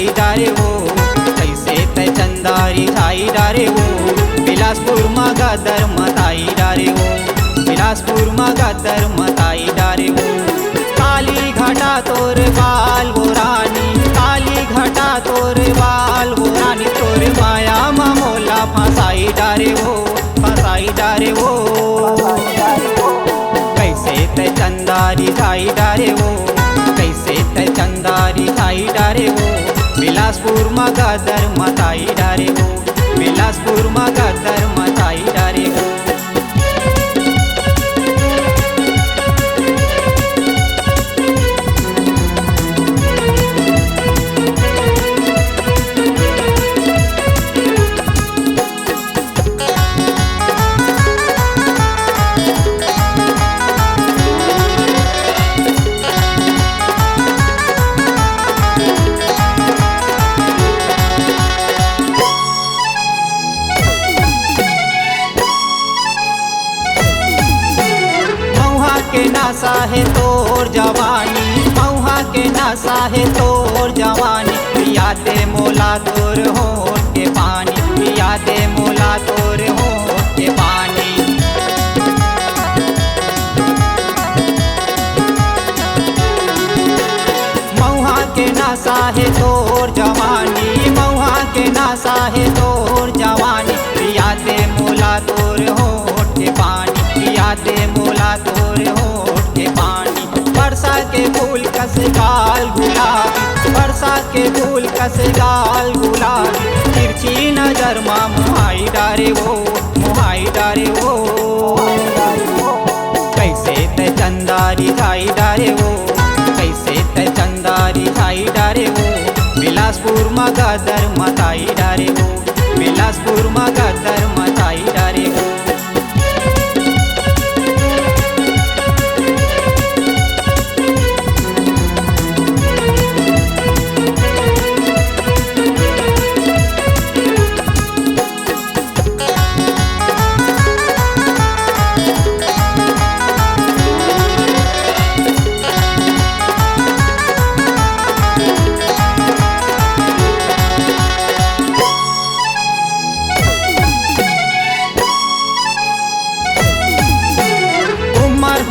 मताई डारे वो, कैसे ते चंदारी छाई डारे वो, बिलासपुर में गदर मताई डारे वो, बिलासपुर में गदर मताई डारे वो। काली घटा तोर बाल वो रानी, काली घटा तोर बाल वो रानी, तोर माया मोला फसाई डारे वो, फसाई डारे वो। कैसे ते चंदारी छाई डारे वो, कैसे ते चंदारी छाई डारे वो, बिलासपुर में गदर मताई डारे वो, बिलासपुर में गदर मताई डारे वो। के नासा है तोर जवानी, मऊहा के नासा है तोर जवानी, यादे मोला तोर होठ के पानी, यादे मोला तोर होठ के पानी। मऊहा के नासा है तोर जवानी, मऊहा के नासा है तोर जवानी, यादे मोला तोर होठ के पानी, यादे मोला तोर होठ के पानी। बरसा के फूल कस गाल गुलाबी, बरसा के फूल कस गाल गुलाबी, तिरछी नजर माँ मुहाई डारे वो, मुहाई डारे वो। कैसे ते चंदारी छाई डारे वो, कैसे ते चंदारी छाई डारे वो, बिलासपुर में गदर मताई डारे वो, बिलासपुर में गदर मताई डारे वो।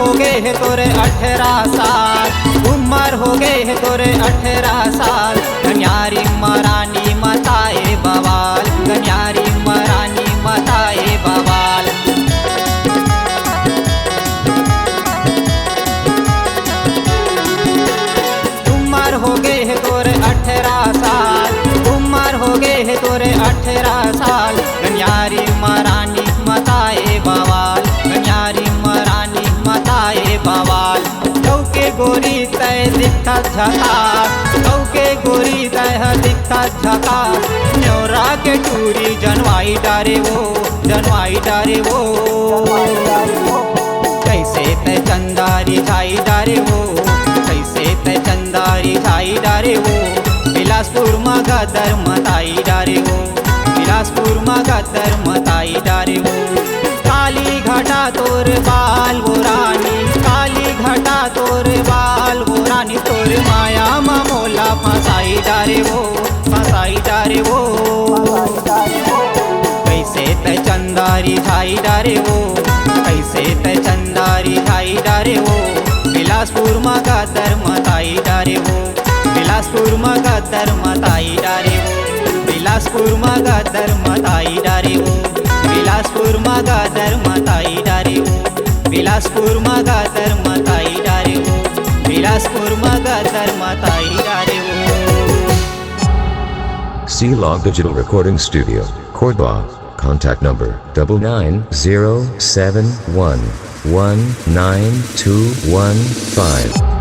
हो गए है तोरे 18 साल, उम्र हो गए है तोरे 18 साल, कन्यारी मरानी मताए बवाल, कन्यारी मरानी मताए बवाल। उम्र हो गए है तोरे 18 साल, उम्र हो गए है तोरे 18 साल, कन्यारी मरानी मताए बवाल, कन्यारी मरानी मताए बवाल। लौके गोरी तय दिखत झकास, लौके गोरी तय दिखत झकास, न्योरा के टूरी जनवाई डारे वो, जनवाई डारे वो। कैसे ते चंदारी छाई डारे वो, कैसे ते चंदारी छाई डारे वो, बिलासपुर में गदर मताई डारे वो, बिलासपुर में गदर मताई डारे वो। काली घटा तोर बाल वो रानी, काली घटा तोर बाल वो रानी, तोर माया मोला फसाई डारे वो, फसाई डारे वो। कैसे ते चंदारी छाई डारे वो, कैसे ते चंदारी छाई डारे वो, बिलासपुर में गदर मताई डारे वो, बिलासपुर में गदर मताई डारे वो, बिलासपुर में गदर मताई डारे वो, बिलासपुर में गदर मताई डारे वो, बिलासपुर में गदर मताई डारे वो, बिलासपुर में गदर मताई डारे वो। C-Log Digital Recording Studio, Cordoba. Contact number 9907119215.